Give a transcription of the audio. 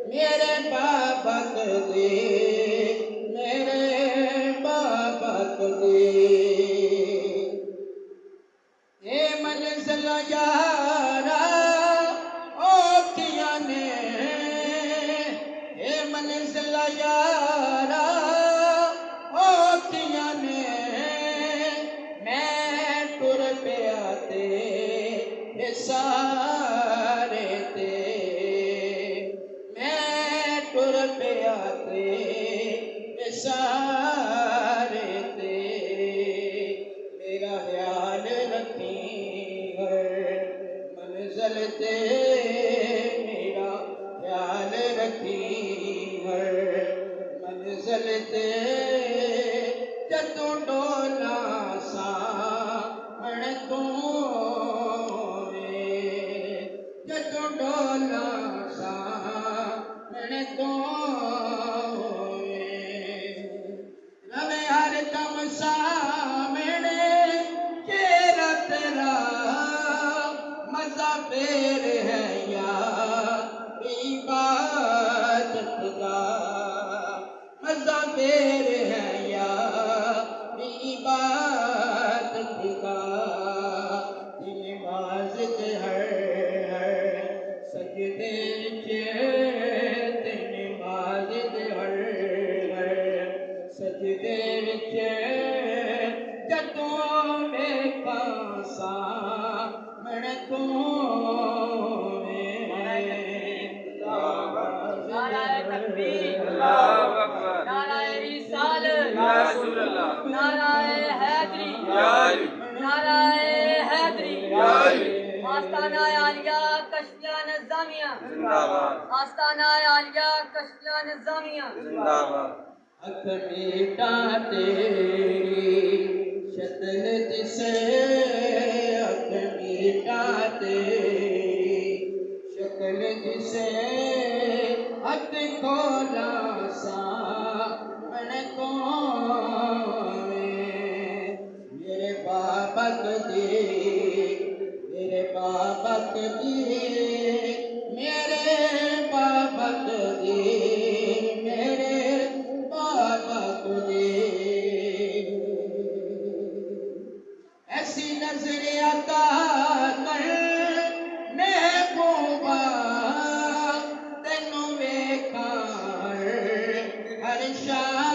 मेरे बाबा दे, मेरे बाबा दे। ए मंजिल यारा औखियां ने, ए मंजिल यारा औखियां ने। मैं टुर पिया ते सारे ते, मैं टुर पिया ते सारे ते। मेरा ख्याल रखी हर मंजिल ते, मेरा ख्याल रखी हर मंजिल ते। जदों डोला सामण तू जदों डोला सामण तू रवे हर दम सामने चेहरा तेरा। मजा फेर है या इबादत का, मजा फेर है या इबादत का। दिल वाजिद हर सजदे च, दिल वाजिद हर सजदे विच। जदों वेखां सामण तू नाराए तकबीर, नाराए रिसालत, नाराए हैदरी, नाराए हैदरी। आस्ताना आलिया कश्तिया निज़ामिया, आस्ताना आलिया कश्तिया निज़ामिया। अख मीटा तेरी शक्ल दिसे, अख मीटा तेरी शक्ल दिसे। हथ खोला सामण को मेरे बाबा दे, मेरे बाबा दे, मेरे बाबा दे, मेरे